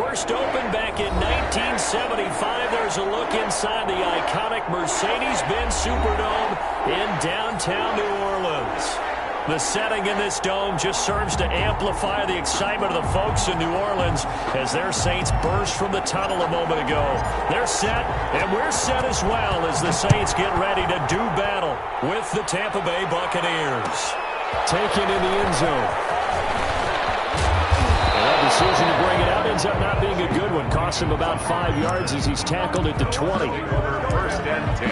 first opened back in 1975. There's a look inside the iconic Mercedes-Benz Superdome in downtown New Orleans. The setting in this dome just serves to amplify the excitement of the folks in New Orleans as their Saints burst from the tunnel a moment ago. They're set, and we're set as well as the Saints get ready to do battle with the Tampa Bay Buccaneers. Taken in the end zone. And that decision to bring it out ends up not being a good one. Costs him about 5 yards as he's tackled at the 20. First and 10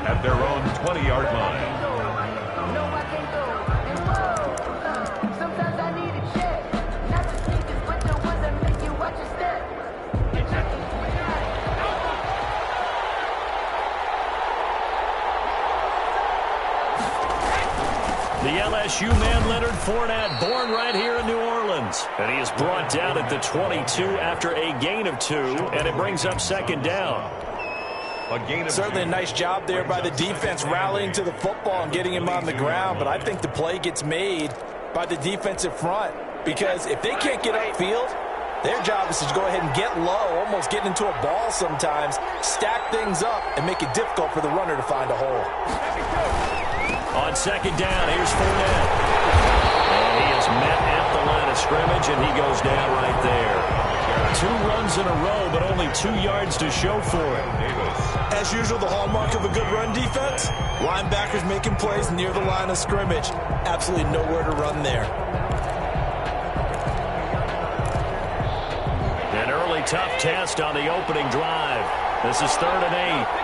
at their own 20-yard line. The LSU man Leonard Fournette, born right here in New Orleans. And he is brought down at the 22 after a gain of 2, and it brings up second down. Certainly a nice job there by the defense rallying to the football and getting him on the ground, but I think the play gets made by the defensive front because if they can't get upfield, their job is to go ahead and get low, almost get into a ball sometimes, stack things up, and make it difficult for the runner to find a hole. On second down, here's Fournette. And he is met at the line of scrimmage, and he goes down right there. 2 runs in a row, but only 2 yards to show for it. As usual, the hallmark of a good run defense, linebackers making plays near the line of scrimmage. Absolutely nowhere to run there. An early tough test on the opening drive. This is 3rd and 8.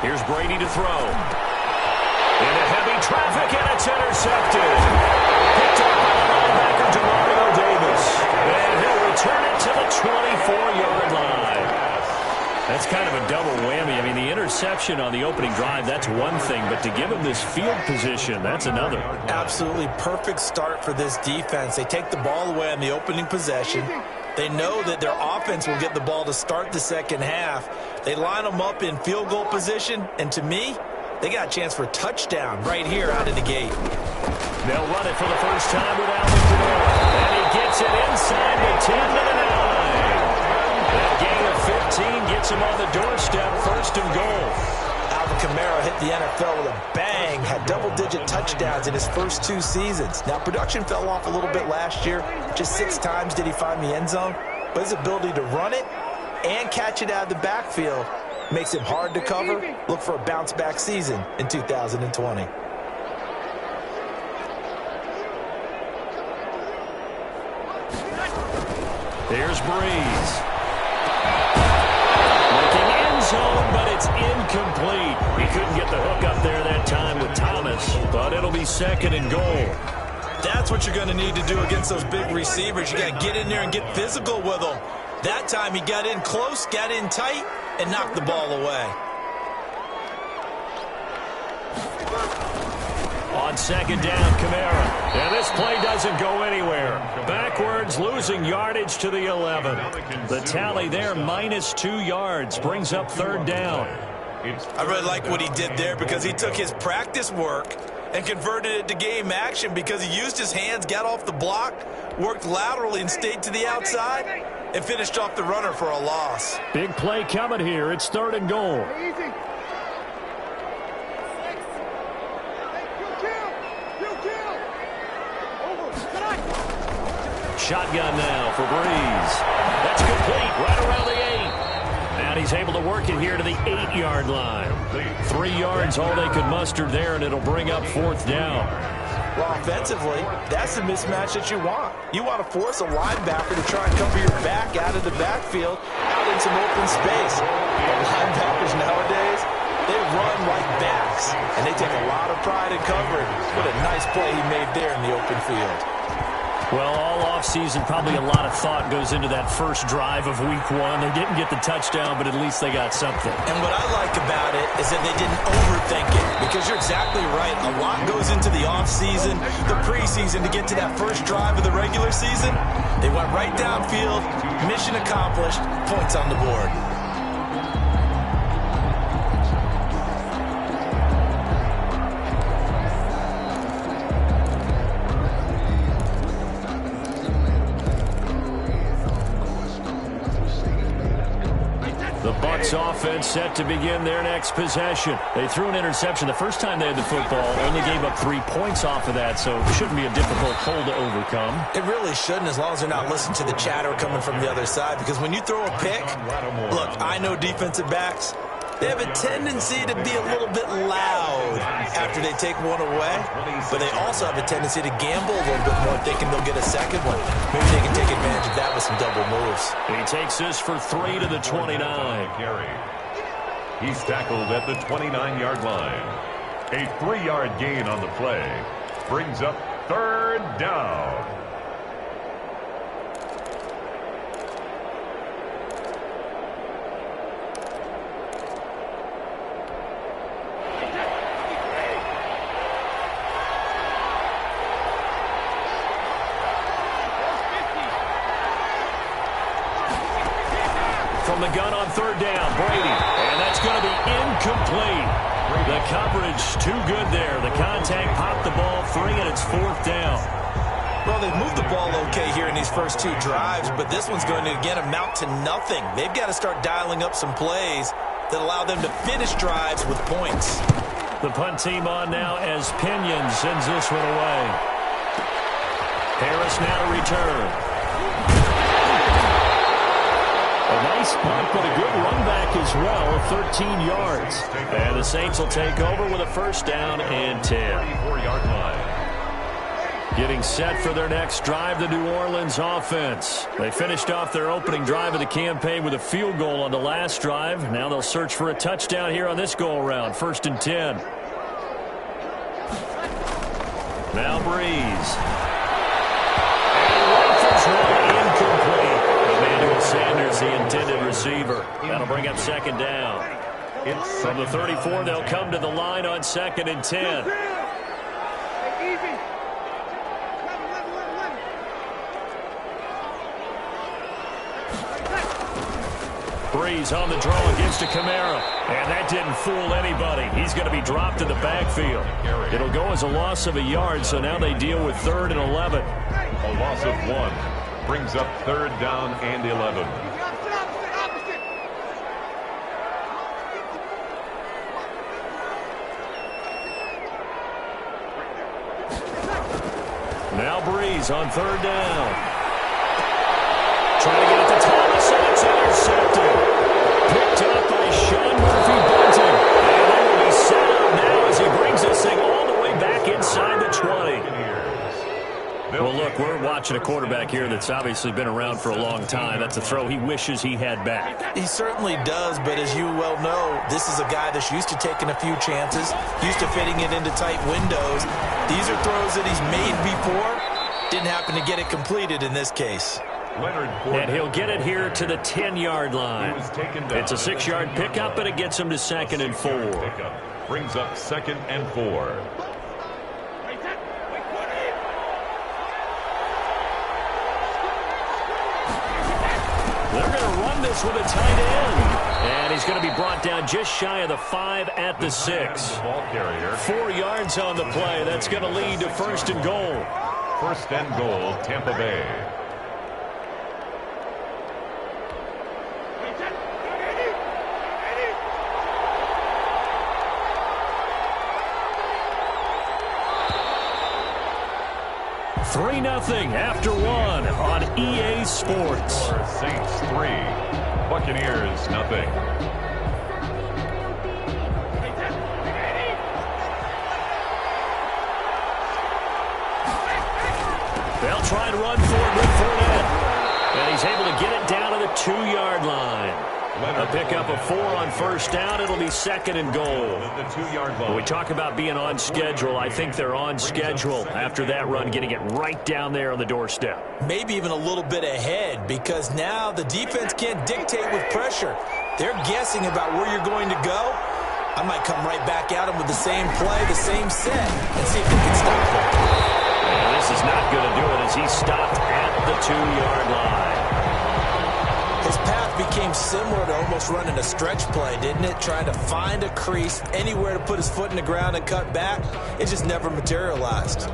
Here's Brady to throw. Into heavy traffic, and it's intercepted. Picked up by the linebacker, Demario Davis. And he'll return it to the 24-yard line. That's kind of a double whammy. I mean, the interception on the opening drive, that's one thing. But to give him this field position, that's another. Absolutely perfect start for this defense. They take the ball away on the opening possession. They know that their offense will get the ball to start the second half. They line them up in field goal position, and to me, they got a chance for a touchdown right here out of the gate. They'll run it for the first time with Alvin Kamara, and he gets it inside the 10 to the 9. That gain of 15 gets him on the doorstep, 1st and goal. Alvin Kamara hit the NFL with a bang, had double-digit touchdowns in his first 2 seasons. Now, production fell off a little bit last year. Just 6 times did he find the end zone. But his ability to run it and catch it out of the backfield makes him hard to cover. Look for a bounce-back season in 2020. There's Breeze. Looking end zone, but it's incomplete. He couldn't get the hook up there that time with Thomas, but it'll be 2nd and goal. That's what you're going to need to do against those big receivers. You got to get in there and get physical with them. That time he got in close, got in tight, and knocked the ball away. On second down, Kamara. And this play doesn't go anywhere. Backwards, losing yardage to the 11. The tally there, -2 yards, brings up 3rd down. I really like what he did there because he took his practice work and converted it to game action because he used his hands, got off the block, worked laterally and stayed to the outside, and finished off the runner for a loss. Big play coming here. It's 3rd and goal. Shotgun now for Breeze. That's complete right around the 8. And he's able to work it here to the 8-yard line. 3 yards, all they could muster there, and it'll bring up 4th down. Well, offensively, that's the mismatch that you want. You want to force a linebacker to try and cover your back out of the backfield, out in some open space. But linebackers nowadays, they run like backs, and they take a lot of pride in covering. What a nice play he made there in the open field. Well, all offseason, probably a lot of thought goes into that first drive of week 1. They didn't get the touchdown, but at least they got something. And what I like about it is that they didn't overthink it, because you're exactly right. A lot goes into the offseason, the preseason to get to that first drive of the regular season. They went right downfield, mission accomplished, points on the board. Seahawks offense set to begin their next possession. They threw an interception the first time they had the football, only gave up 3 points off of that, so it shouldn't be a difficult hole to overcome. It really shouldn't, as long as they're not listening to the chatter coming from the other side, because when you throw a pick, look, I know defensive backs, they have a tendency to be a little bit loud after they take one away, but they also have a tendency to gamble a little bit more, thinking they'll get a second one. Maybe they can take advantage of that with some double moves. He takes this for 3 to the 29. He's tackled at the 29-yard line. A 3-yard gain on the play brings up third down. From the gun on third down, Brady. And that's going to be incomplete. The coverage too good there. The contact popped the ball free, and it's fourth down. Well, they've moved the ball okay here in these first 2 drives, but this one's going to, again, amount to nothing. They've got to start dialing up some plays that allow them to finish drives with points. The punt team on now as Pinion sends this one away. Harris now to return. A nice punt, but a good run back as well, 13 yards. And the Saints will take over with a first down and 10. 34-yard line. Getting set for their next drive, the New Orleans offense. They finished off their opening drive of the campaign with a field goal on the last drive. Now they'll search for a touchdown here on this go-around, first and 10. Now Breeze. And Rifles one incomplete. Emmanuel Sanders, the intended receiver. That'll bring up second down. From the 34, they'll come to the line on second and 10. Breeze on the draw against a Kamara. And that didn't fool anybody. He's going to be dropped in the backfield. It'll go as a loss of a yard, so now they deal with third and 11. A loss of 1 brings up third down and 11. Now Breeze on third down. Trying to get it to Thomas, and it's intercepted. Picked up by Sean Murphy-Bunting. And they will be set up now as he brings this thing all the way back inside the 20. Well, look, we're watching a quarterback here that's obviously been around for a long time. That's a throw he wishes he had back. He certainly does, but as you well know, this is a guy that's used to taking a few chances, used to fitting it into tight windows. These are throws that he's made before. Didn't happen to get it completed in this case. And he'll get it here to the 10-yard line. It's a 6-yard pickup, and it gets him to second and 4. Brings up second and 4. They're going to run this with a tight end. And he's going to be brought down just shy of the 5 at the 6. 4 yards on the play. That's going to lead to first and goal. First and goal, Tampa Bay. Three 0 after 1 on EA Sports. Saints 3, Buccaneers 0. They'll try and run for it with Fournette. And he's able to get it down to the 2-yard line. A pickup of 4 on first down. It'll be second and goal. When we talk about being on schedule, I think they're on schedule after that run, getting it right down there on the doorstep. Maybe even a little bit ahead, because now the defense can't dictate with pressure. They're guessing about where you're going to go. I might come right back at them with the same play, the same set, and see if they can stop them. And this is not going to do it as he's stopped at the 2-yard line. His path became similar to almost running a stretch play, didn't it? Trying to find a crease, anywhere to put his foot in the ground and cut back. It just never materialized.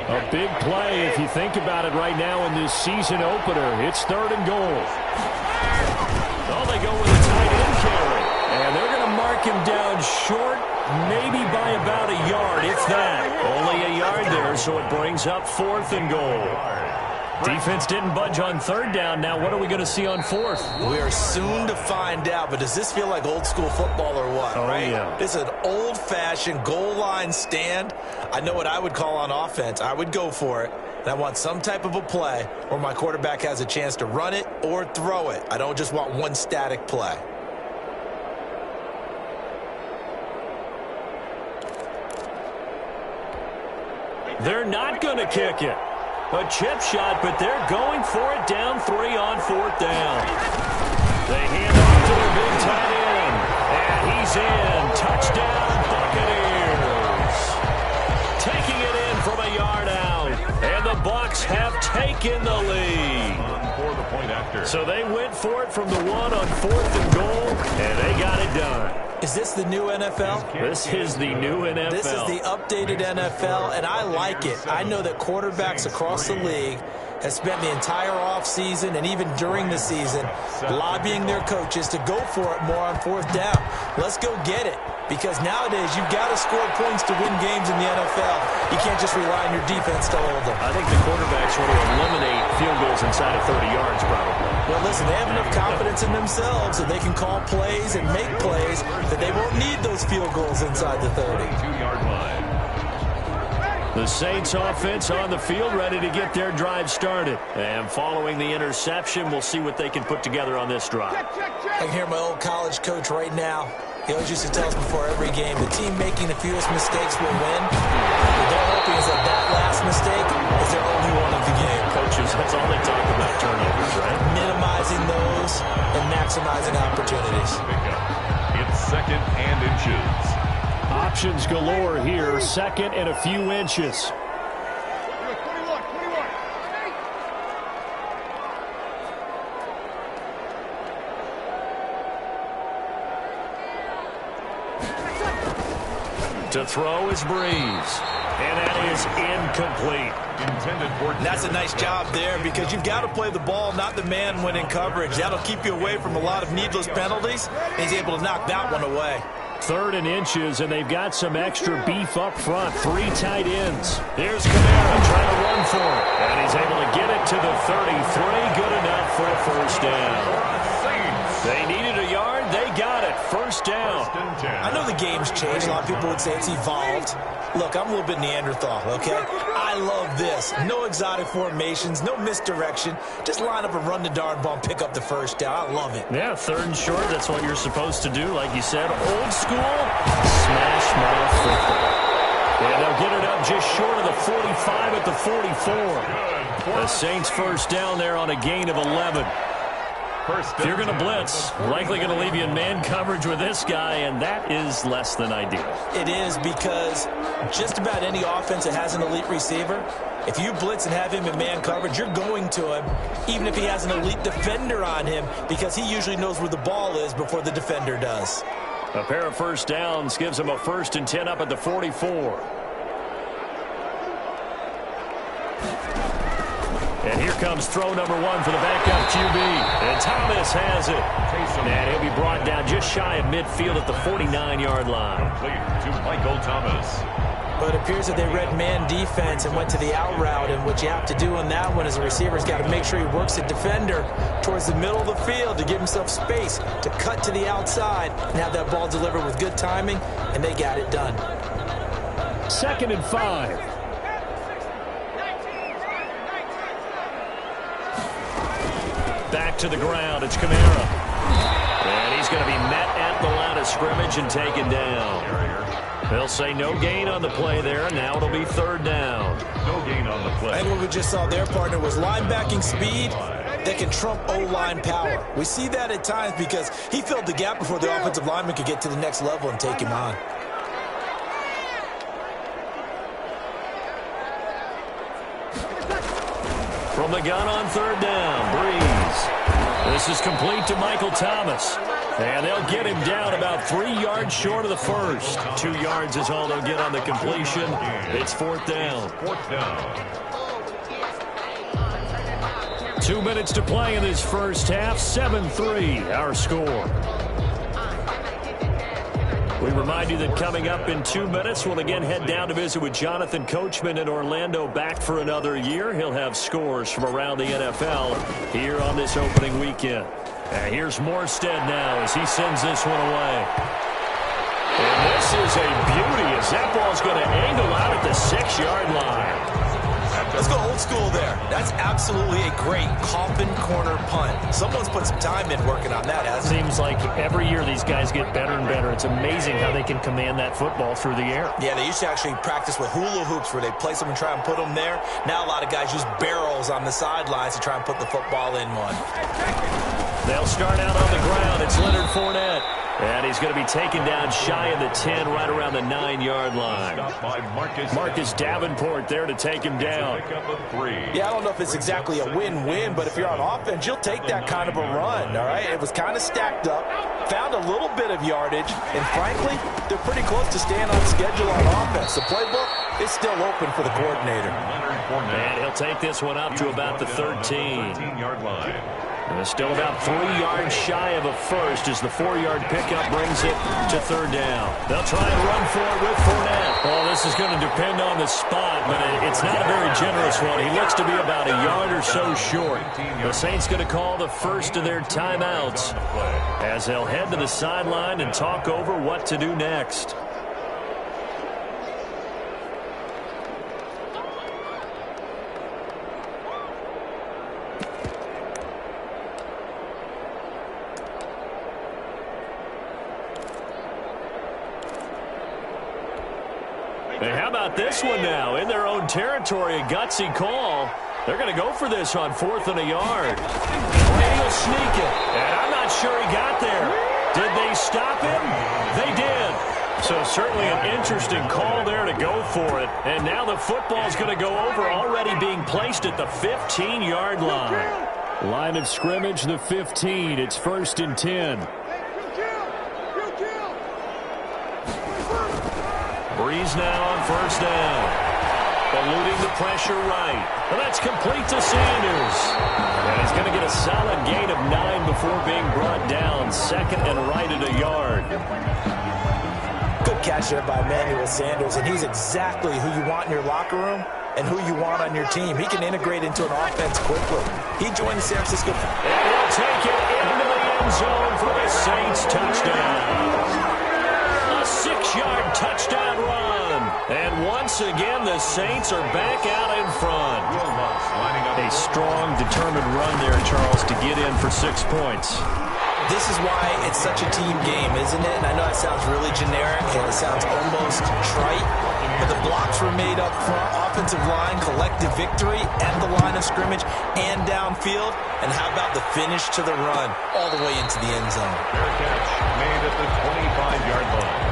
A big play if you think about it right now in this season opener. It's 3rd and goal. Oh, they go with a tight end carry. And they're going to mark him down short, maybe by about a yard, if that. Only a yard there, so it brings up 4th and goal. Defense didn't budge on 3rd down. Now what are we going to see on 4th? We are soon to find out, but does this feel like old school football or what? Oh, right? Yeah. This is an old-fashioned goal line stand. I know what I would call on offense. I would go for it. And I want some type of a play where my quarterback has a chance to run it or throw it. I don't just want one static play. They're not going to kick it. A chip shot, but they're going for it down 3 on 4th down. They hand off to their big tight end. And he's in. Touchdown, Buccaneers. Taking it in from a yard out. And the Bucs have taken the lead. So they went for it from the 1 on 4th and goal, and they got it done. Is this the new NFL? This is the new NFL. This is the updated NFL, and I like it. I know that quarterbacks across the league have spent the entire offseason and even during the season lobbying their coaches to go for it more on 4th down. Let's go get it, because nowadays you've got to score points to win games in the NFL. You can't just rely on your defense to hold them. I think the quarterbacks want to eliminate field goals inside of 30 yards, probably. Well, listen, they have enough confidence in themselves that they can call plays and make plays that they won't need those field goals inside the 30-yard line. The Saints offense on the field, ready to get their drive started. And following the interception, we'll see what they can put together on this drive. I can hear my old college coach right now. He always used to tell us before every game, the team making the fewest mistakes will win. What they're hoping is that last mistake is their only one of the game. Coaches, that's all they talk about, turnovers, right? Minimizing those and maximizing opportunities. It's 2nd and inches. Options galore here, 2nd and a few inches. To throw is Breeze. And that is incomplete. That's a nice job there, because you've got to play the ball, not the man when in coverage. That'll keep you away from a lot of needless penalties. He's able to knock that one away. 3rd and inches, and they've got some extra beef up front. 3 tight ends. Here's Kamara trying to run for it. And he's able to get it to the 33. Good enough for a 1st down. They needed a yard. They got it. 1st down. I know the game's changed. A lot of people would say it's evolved. Look, I'm a little bit Neanderthal, okay? I love this. No exotic formations, no misdirection. Just line up and run the darn ball and pick up the 1st down. I love it. Yeah, 3rd and short. That's what you're supposed to do. Like you said, old school, smash mouth football. And they'll get it up just short of the 45 at the 44. The Saints 1st down there on a gain of 11. If you're going to blitz, likely going to leave you in man coverage with this guy, and that is less than ideal. It is, because just about any offense that has an elite receiver, if you blitz and have him in man coverage, you're going to him, even if he has an elite defender on him, because he usually knows where the ball is before the defender does. A pair of 1st downs gives him a 1st and 10 up at the 44. And here comes throw number 1 for the backup QB. And Thomas has it. And he'll be brought down just shy of midfield at the 49-yard line. To Michael Thomas. But it appears that they read man defense and went to the out route. And what you have to do on that one is the receiver's got to make sure he works the defender towards the middle of the field to give himself space to cut to the outside and have that ball delivered with good timing. And they got it done. 2nd and 5. Back to the ground. It's Kamara. And he's going to be met at the line of scrimmage and taken down. They'll say no gain on the play there, and now it'll be 3rd down. No gain on the play. And what we just saw their partner was linebacking speed that can trump O-line power. We see that at times because he filled the gap before the offensive lineman could get to the next level and take him on. From the gun on 3rd down, Breeze. This is complete to Michael Thomas. And they'll get him down about 3 yards short of the first. 2 yards is all they'll get on the completion. It's 4th down. 4th down. 2 minutes to play in this first half. 7-3, our score. We remind you that coming up in 2 minutes, we'll again head down to visit with Jonathan Coachman in Orlando, back for another year. He'll have scores from around the NFL here on this opening weekend. Here's Morstead now as he sends this one away. And this is a beauty as that ball's going to angle out at the 6-yard line. Let's go old school there. That's absolutely a great coffin corner punt. Someone's put some time in working on that, hasn't it? Seems like every year these guys get better and better. It's amazing how they can command that football through the air. Yeah, they used to actually practice with hula hoops where they place them and try and put them there. Now a lot of guys use barrels on the sidelines to try and put the football in one. They'll start out on the ground. It's Leonard Fournette. And he's going to be taken down shy of the 10, right around the 9-yard line. Marcus Davenport there to take him down. Yeah, I don't know if it's exactly a win-win, but if you're on offense, you'll take that kind of a run, all right? It was kind of stacked up, found a little bit of yardage, and frankly, they're pretty close to staying on schedule on offense. The playbook is still open for the coordinator. And he'll take this one up to about the 13-yard line. And still about 3 yards shy of a first as the 4-yard pickup brings it to 3rd down. They'll try and run for it with Fournette. Well, this is going to depend on the spot, but it's not a very generous one. He looks to be about a yard or so short. The Saints going to call the first of their timeouts as they'll head to the sideline and talk over what to do next. And how about this one now? In their own territory, a gutsy call. They're going to go for this on 4th and a yard. And he'll sneak it. And I'm not sure he got there. Did they stop him? They did. So certainly an interesting call there to go for it. And now the football's going to go over, already being placed at the 15-yard line. Line of scrimmage, the 15. It's 1st and 10. Breeze now on 1st down. Eluding the pressure right. Well, that's complete to Sanders. And he's going to get a solid gain of 9 before being brought down. 2nd and right at a yard. Good catch there by Emmanuel Sanders, and he's exactly who you want in your locker room and who you want on your team. He can integrate into an offense quickly. He joined the San Francisco. And he'll take it into the end zone for the Saints touchdown. 6-yard touchdown run. And once again, the Saints are back out in front. A strong, determined run there, Charles, to get in for 6 points. This is why it's such a team game, isn't it? And I know it sounds really generic and it sounds almost trite, but the blocks were made up front, offensive line, collective victory, and the line of scrimmage, and downfield. And how about the finish to the run, all the way into the end zone? Fair catch made at the 25-yard line.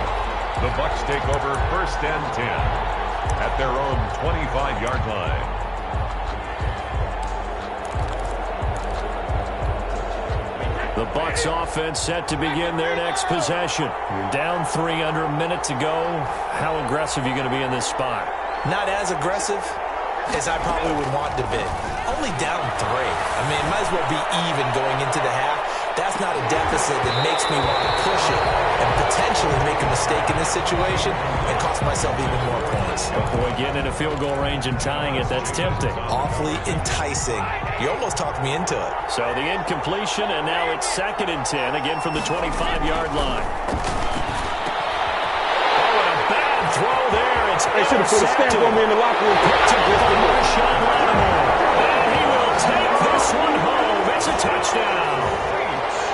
The Bucs take over 1st and 10 at their own 25-yard line. The Bucs offense set to begin their next possession. You're down 3 under a minute to go. How aggressive are you going to be in this spot? Not as aggressive as I probably would want to be. Only down 3. I mean, it might as well be even going into the half. That's not a deficit that makes me want to push it and potentially make a mistake in this situation and cost myself even more points. But boy, getting in a field goal range and tying it, that's tempting. Awfully enticing. You almost talked me into it. So the incompletion, and now it's 2nd and 10, again from the 25-yard line. Oh, and a bad throw there. It's they should have put a stamp on me in the locker room. Picked up by Marshawn Lattimore. And he will take this one home. It's a touchdown.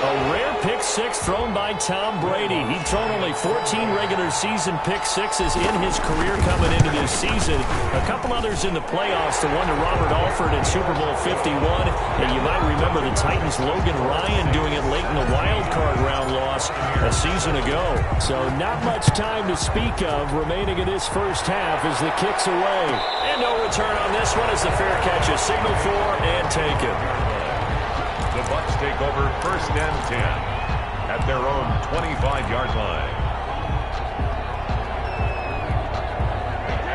A rare pick 6 thrown by Tom Brady. He'd thrown only 14 regular season pick 6s in his career coming into this season. A couple others in the playoffs, the one to Robert Alford in Super Bowl 51. And you might remember the Titans' Logan Ryan doing it late in the wild card round loss a season ago. So not much time to speak of remaining in this first half as the kick's away. And no return on this one as the fair catch is signaled for and taken. The Bucs take over 1st and 10 at their own 25-yard line.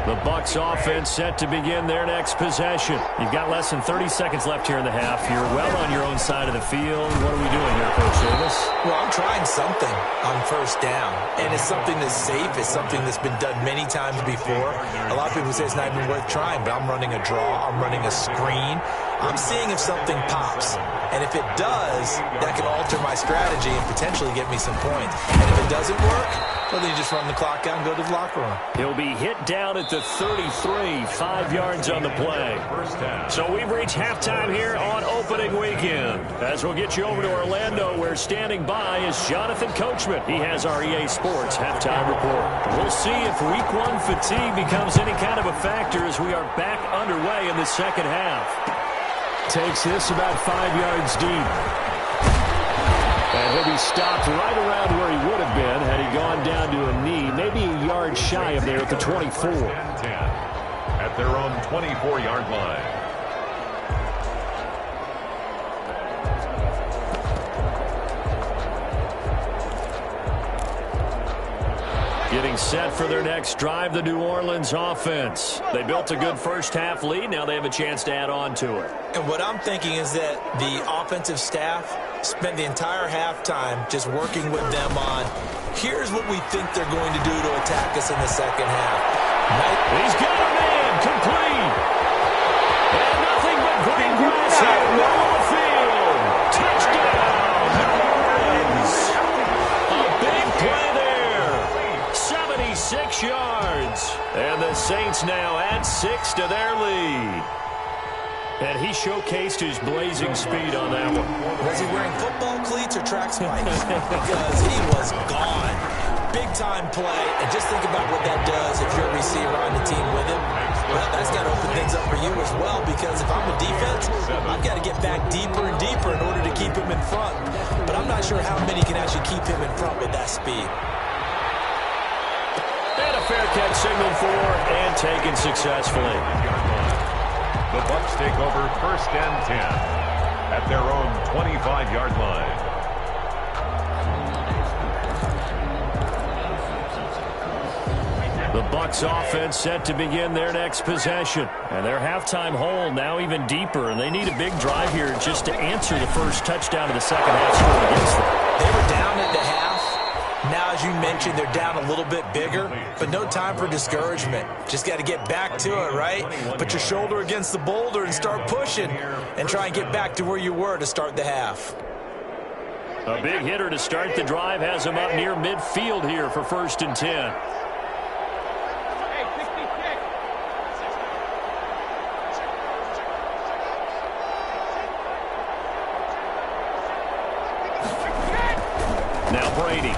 The Bucs offense set to begin their next possession. You've got less than 30 seconds left here in the half. You're well on your own side of the field. What are we doing here, Coach Davis? Well, I'm trying something on first down, and it's something that's safe. It's something that's been done many times before. A lot of people say it's not even worth trying, but I'm running a draw. I'm running a screen. I'm seeing if something pops. And if it does, that can alter my strategy and potentially get me some points. And if it doesn't work, well, then you just run the clock out and go to the locker room. He'll be hit down at the 33, 5 yards on the play. So we've reached halftime here on opening weekend. As we'll get you over to Orlando, where standing by is Jonathan Coachman. He has our EA Sports halftime report. We'll see if week 1 fatigue becomes any kind of a factor as we are back underway in the second half. Takes this about 5 yards deep. And he'll be stopped right around where he would have been had he gone down to a knee, maybe a yard shy of there at the 24. At their own 24-yard line. Getting set for their next drive, the New Orleans offense. They built a good first-half lead. Now they have a chance to add on to it. And what I'm thinking is that the offensive staff spent the entire halftime just working with them on, here's what we think they're going to do to attack us in the second half. He's got a man, complete. And nothing but green grass here, middle of the field. Touchdown, New Orleans. A big play there. 76 yards. And the Saints now add 6 to their lead. And he showcased his blazing speed on that one. Was he wearing football cleats or track spikes? Because he was gone. Big-time play. And just think about what that does if you're a receiver on the team with him. Well, that's got to open things up for you as well, because if I'm a defense, I've got to get back deeper and deeper in order to keep him in front. But I'm not sure how many can actually keep him in front with that speed. And a fair catch signaled for and taken successfully. The Bucs take over 1st and 10 at their own 25-yard line. The Bucs offense set to begin their next possession. And their halftime hole now even deeper, and they need a big drive here just to answer the first touchdown of the second half scored against them. They were down at the half. Now, as you mentioned, they're down a little bit bigger, but no time for discouragement. Just got to get back to it, right? Put your shoulder against the boulder and start pushing and try and get back to where you were to start the half. A big hitter to start the drive has him up near midfield here for 1st and 10. Now Brady.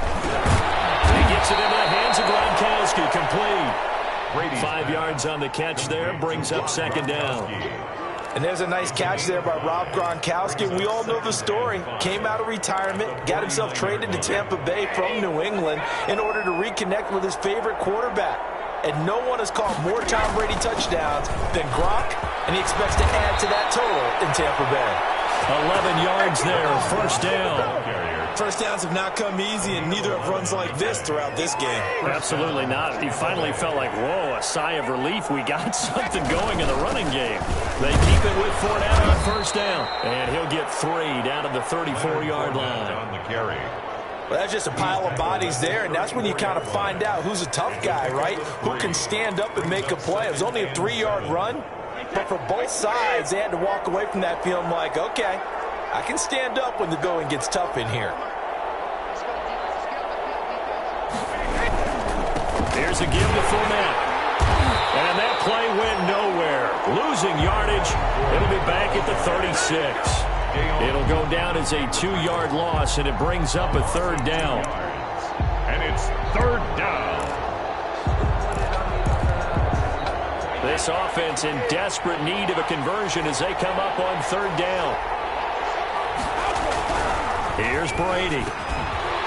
He gets it into the hands of Gronkowski, complete. 5 yards on the catch there, brings up 2nd down. And there's a nice catch there by Rob Gronkowski. We all know the story. Came out of retirement, got himself traded to Tampa Bay from New England in order to reconnect with his favorite quarterback. And no one has caught more Tom Brady touchdowns than Gronk, and he expects to add to that total in Tampa Bay. 11 yards there, 1st down. First downs have not come easy, and neither have runs like this throughout this game. Absolutely not. He finally felt like, whoa, a sigh of relief. We got something going in the running game. They keep it with Fournette on 1st down. And he'll get 3 down to the 34-yard line. On the carry. Well, that's just a pile of bodies there, and that's when you kind of find out who's a tough guy, right? Who can stand up and make a play. It was only a 3-yard run, but for both sides, they had to walk away from that feeling like, okay, I can stand up when the going gets tough in here. Here's a give to Fournette. And that play went nowhere. Losing yardage. It'll be back at the 36. It'll go down as a 2-yard loss, and it brings up a 3rd down. And it's 3rd down. This offense in desperate need of a conversion as they come up on 3rd down. Here's Brady.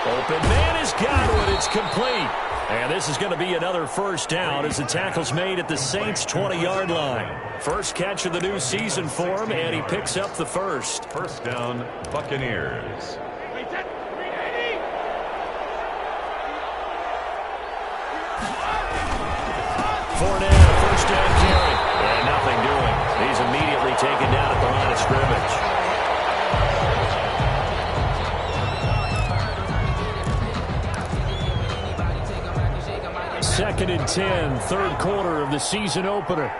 Open man has got it. It's complete. And this is going to be another 1st down as the tackle's made at the Saints' 20-yard line. First catch of the new season for him, and he picks up the 1st. 1st down, Buccaneers. Fournette, a first down carry. And nothing doing. He's immediately taken down at the line of scrimmage. Second and 10, third quarter of the season opener.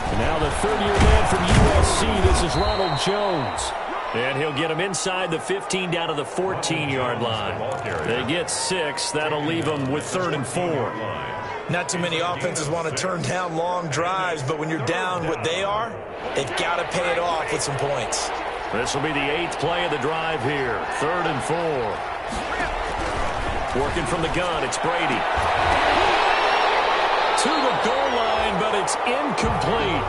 And now the third-year man from USC, this is Ronald Jones. And he'll get him inside the 15 down to the 14-yard line. They get 6. That'll leave them with 3rd and 4. Not too many offenses want to turn down long drives, but when you're down what they are, they've got to pay it off with some points. This will be the 8th play of the drive here. 3rd and 4. Working from the gun, it's Brady. To the goal line, but it's incomplete.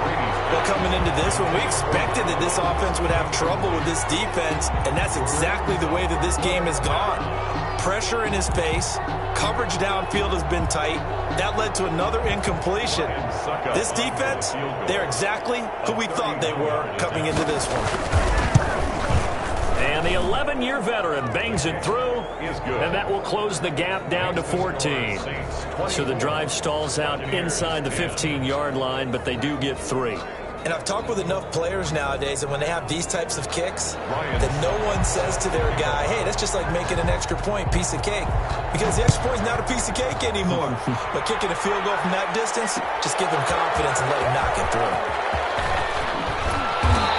Well, coming into this one, we expected that this offense would have trouble with this defense, and that's exactly the way that this game has gone. Pressure in his face, coverage downfield has been tight. That led to another incompletion. This defense, they're exactly who we thought they were coming into this one. And the 11-year veteran bangs it through, and that will close the gap down to 14. So the drive stalls out inside the 15-yard line, but they do get 3. And I've talked with enough players nowadays, and when they have these types of kicks, that no one says to their guy, hey, that's just like making an extra point, piece of cake. Because the extra point is not a piece of cake anymore. But kicking a field goal from that distance, just give him confidence and let him knock it through.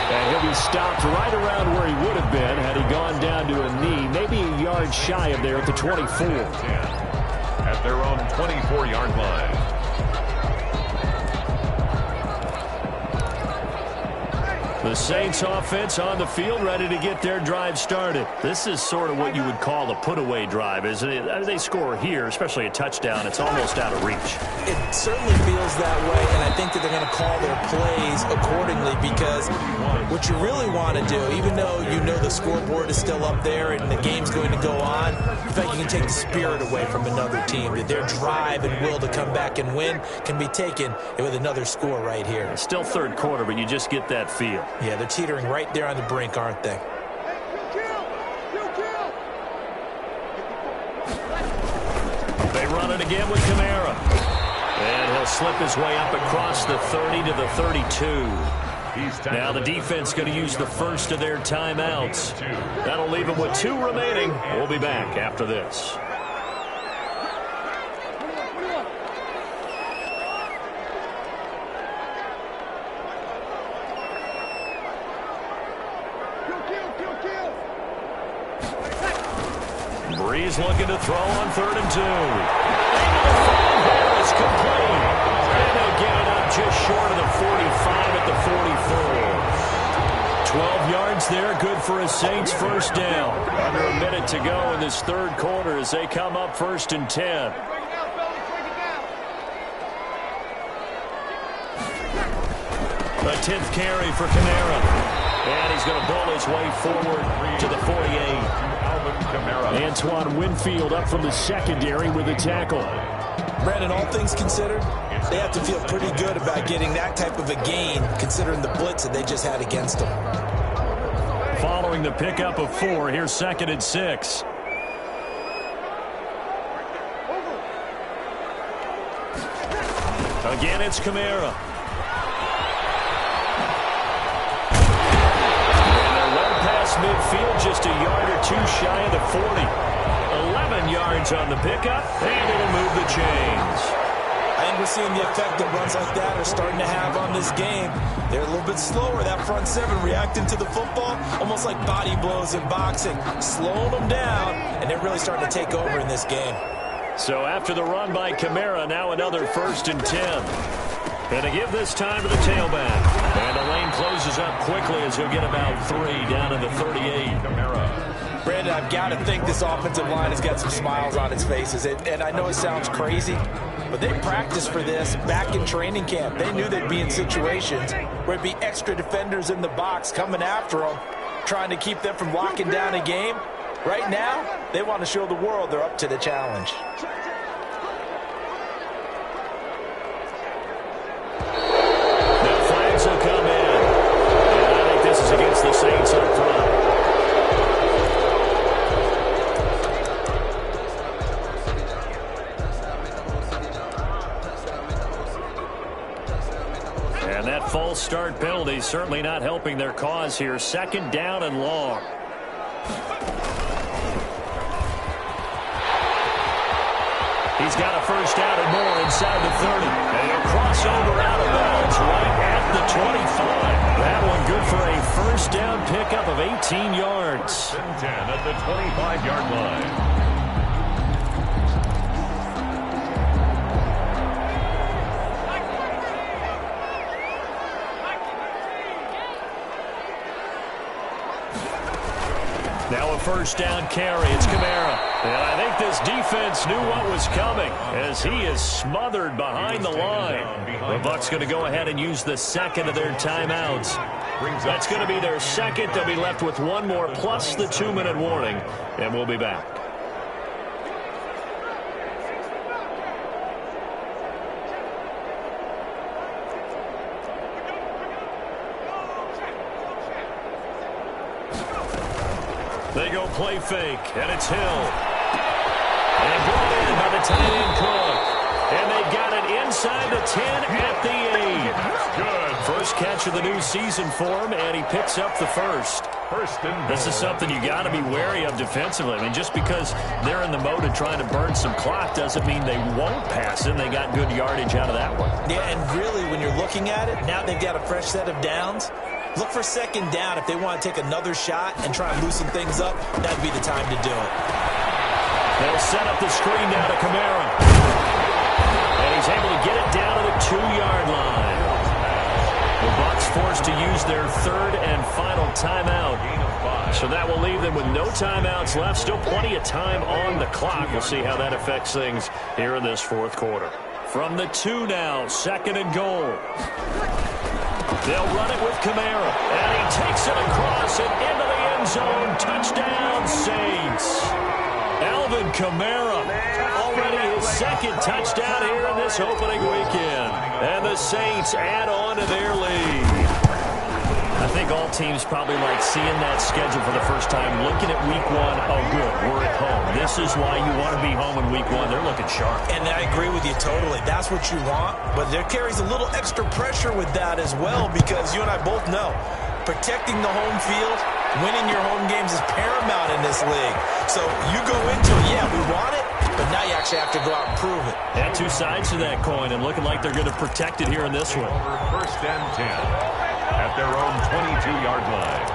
And he'll be stopped right around where he would have been had he gone down to a knee, maybe a yard shy of there at the 24. At their own 24-yard line. The Saints offense on the field, ready to get their drive started. This is sort of what you would call a put-away drive, isn't it? As they score here, especially a touchdown, it's almost out of reach. It certainly feels that way, and I think that they're going to call their plays accordingly, because what you really want to do, even though you know the scoreboard is still up there and the game's going to go on, you think you can take the spirit away from another team, that their drive and will to come back and win can be taken with another score right here. It's still third quarter, but you just get that feel. Yeah, they're teetering right there on the brink, aren't they? They run it again with Kamara. And he'll slip his way up across the 30 to the 32. Now the defense going to use the first of their timeouts. That'll leave them with 2 remaining. We'll be back after this. Breeze looking to throw on 3rd and 2. It's complete. And they'll get it up just short of the 45 at the 44. 12 yards there, good for a Saints first down. Under a minute to go in this third quarter as they come up 1st and 10. A 10th carry for Kamara. And he's going to bull his way forward to the 48. Antoine Winfield up from the secondary with a tackle. Brandon, all things considered, they have to feel pretty good about getting that type of a gain, considering the blitz that they just had against them. Following the pickup of 4, here's 2nd and 6. Again, it's Kamara. Midfield, just a yard or 2 shy of the 40. 11 yards on the pickup, and it'll move the chains. I think we're seeing the effect that runs like that are starting to have on this game. They're a little bit slower, that front 7, reacting to the football, almost like body blows in boxing, slowing them down, and they're really starting to take over in this game. So after the run by Kamara, now another 1st and 10. And to give this time to the tailback. And the lane closes up quickly as he'll get about 3 down to the 38. Brandon, I've got to think this offensive line has got some smiles on its faces. And I know it sounds crazy, but they practiced for this back in training camp. They knew they'd be in situations where it'd be extra defenders in the box coming after them, trying to keep them from locking down a game. Right now, they want to show the world they're up to the challenge. Will come in. And I think this is against the Saints up front. start penalty certainly not helping their cause here. 2nd down and long. He's got a first down and more inside the 30. And he'll cross over out of bounds right at the 25. That one good for a first down pickup of 18 yards. 1st and 10 at the 25-yard line. Now a first down carry. It's Kamara. And I think this defense knew what was coming as he is smothered behind the line. The Bucs going to go ahead and use the 2nd of their timeouts. That's going to be their 2nd. They'll be left with 1 more plus the 2-minute warning. And we'll be back. They go play fake, and it's Hill. And brought in by the tight end Cook. And they got it inside the 10 at the 8. Good. First catch of the new season for him, and he picks up the first. This is something you got to be wary of defensively. I mean, just because they're in the mode of trying to burn some clock doesn't mean they won't pass it. They got good yardage out of that one. Yeah, and really, when you're looking at it, now they've got a fresh set of downs. Look for 2nd down if they want to take another shot and try and loosen things up. That'd be the time to do it. They'll set up the screen now to Kamara. And he's able to get it down to the 2-yard line. The Bucs forced to use their 3rd and final timeout. So that will leave them with no timeouts left. Still plenty of time on the clock. We'll see how that affects things here in this 4th quarter. From the 2 now, 2nd and goal. They'll run it with Kamara, and he takes it across and into the end zone. Touchdown, Saints. Alvin Kamara, already his 2nd touchdown here in this opening weekend. And the Saints add on to their lead. I think all teams probably like seeing that schedule for the first time, looking at week 1. Oh, good, we're at home. This is why you want to be home in week 1. They're looking sharp. And I agree with you totally. That's what you want. But there carries a little extra pressure with that as well, because you and I both know protecting the home field, winning your home games is paramount in this league. So you go into it, yeah, we want it, but now you actually have to go out and prove it. And 2 sides to that coin, and looking like they're going to protect it here in this one. 1st and 10 at their own 22-yard line.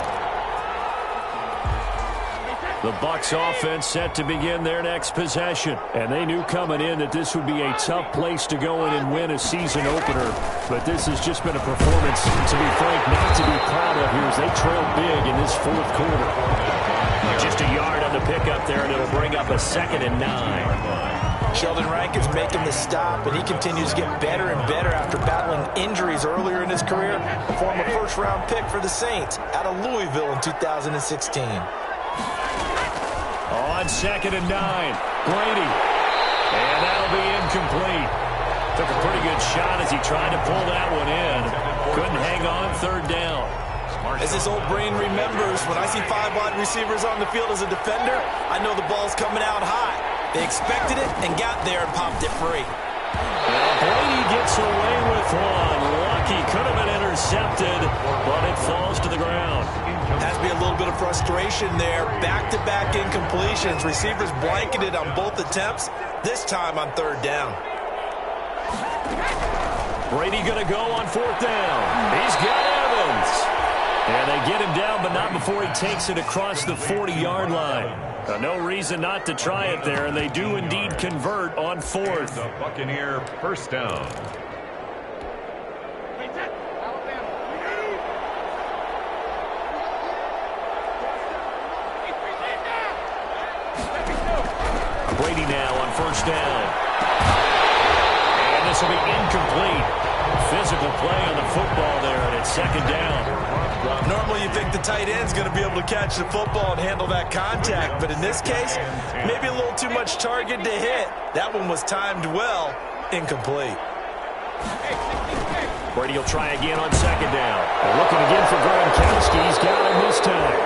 The Bucs offense set to begin their next possession. And they knew coming in that this would be a tough place to go in and win a season opener. But this has just been a performance, to be frank, not to be proud of here as they trail big in this 4th quarter. Just a yard on the pickup there, and it'll bring up a 2nd and 9. Sheldon Rankins making the stop, and he continues to get better and better after battling injuries earlier in his career. A former 1st-round pick for the Saints out of Louisville in 2016. On 2nd and 9, Brady. And that'll be incomplete. Took a pretty good shot as he tried to pull that one in. Couldn't hang on 3rd down. As this old brain remembers, when I see 5 wide receivers on the field as a defender, I know the ball's coming out high. They expected it and got there and popped it free. Well, Brady gets away with one. Lucky, could have been intercepted, but it falls to the ground. Has to be a little bit of frustration there. Back-to-back incompletions. Receivers blanketed on both attempts, this time on 3rd down. Brady going to go on 4th down. He's got Evans. And they get him down, but not before he takes it across the 40-yard line. No reason not to try it there, and they do indeed convert on 4th. The Buccaneer 1st down. Brady now on 1st down. And this will be incomplete. Physical play on the football there, and it's 2nd down. Normally you think the tight end's going to be able to catch the football and handle that contact, but in this case, maybe a little too much target to hit. That one was timed well, incomplete. Brady will try again on 2nd down. And looking again for Gronkowski. He's got him this time.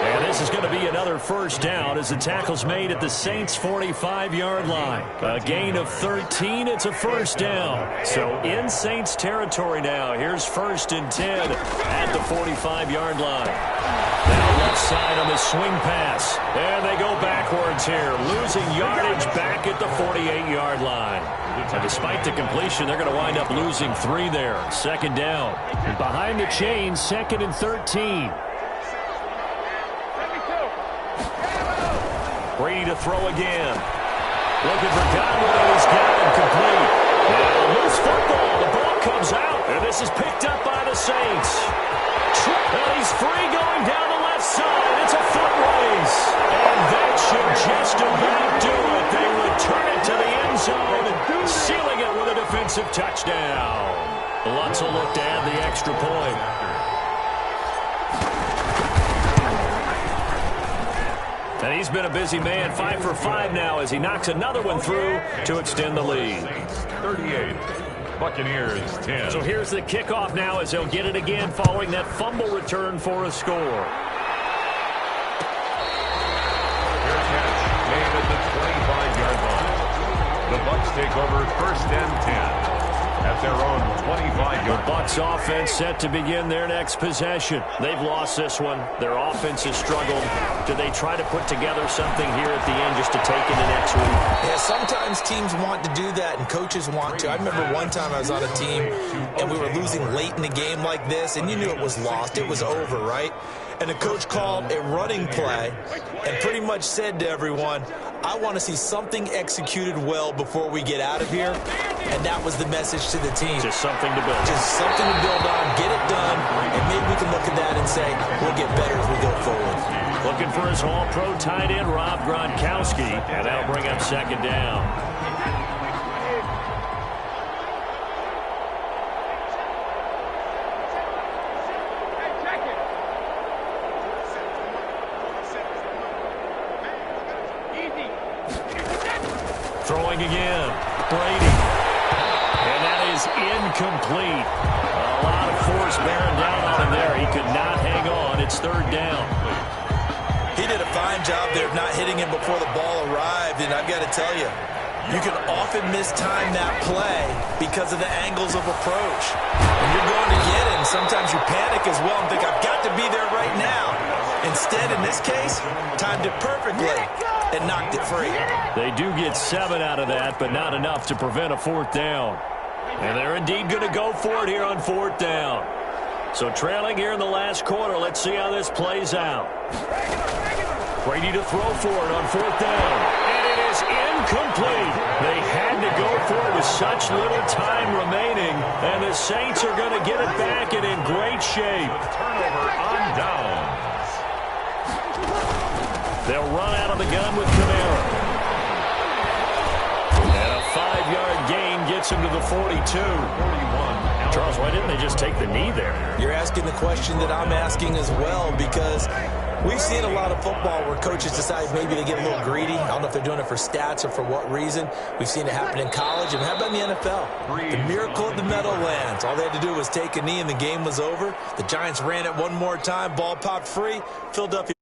And this is going to be another first down as the tackle's made at the Saints' 45-yard line. A gain of 13. It's a first down. So in Saints territory now. Here's 1st and 10 at the 45-yard line. Now left side on the swing pass. And they go backwards here. Losing yardage back at the 48-yard line. And despite the completion, they're going to wind up losing 3 there. 2nd down. And behind the chains, 2nd and 13. Brady to throw again. Looking for Godwin, and he's got him complete. Now loose football. The ball comes out, and this is picked up by the Saints. And he's free going down the left side. It's a foot race. And that should just about do it. They return it to the end zone, sealing it with a defensive touchdown. Lutz will look to add the extra point. And he's been a busy man, 5 for 5 now as he knocks another one through to extend the lead. 38, Buccaneers 10. So here's the kickoff now as they'll get it again following that fumble return for a score. Fair catch made at the 25-yard line. The Bucs take over 1st and 10. At their own 25-yard. The Bucs offense set to begin their next possession. They've lost this one. Their offense has struggled. Do they try to put together something here at the end just to take into next week? Yeah, sometimes teams want to do that and coaches want to. I remember one time I was on a team and we were losing late in the game like this, and you knew it was lost. It was over, right? And the coach called a running play and pretty much said to everyone, I want to see something executed well before we get out of here. And that was the message to the team. Just something to build. Just something to build on, get it done, and maybe we can look at that and say, we'll get better as we go forward. Looking for his All-Pro tight end, Rob Gronkowski, and that'll bring up 2nd down. Throwing again, Brady. And that is incomplete. A lot of force bearing down on him there. He could not hang on. It's 3rd down. He did a fine job there of not hitting him before the ball arrived, and I've got to tell you, you can often mistime that play because of the angles of approach. When you're going to get him, sometimes you panic as well and think, I've got to be there right now. Instead, in this case, timed it perfectly and knocked it free. They do get 7 out of that, but not enough to prevent a 4th down. And they're indeed going to go for it here on 4th down. So trailing here in the last quarter, let's see how this plays out. Brady to throw for it on 4th down. And it is incomplete. They had to go for it with such little time remaining. And the Saints are going to get it back and in great shape. Turnover on downs. They'll run out of the gun with Kamara. And a 5-yard gain gets him to the 42. 41. Charles, why didn't they just take the knee there? You're asking the question that I'm asking as well, because we've seen a lot of football where coaches decide maybe they get a little greedy. I don't know if they're doing it for stats or for what reason. We've seen it happen in college, and how about in the NFL? The miracle of the Meadowlands. All they had to do was take a knee, and the game was over. The Giants ran it one more time. Ball popped free. Philadelphia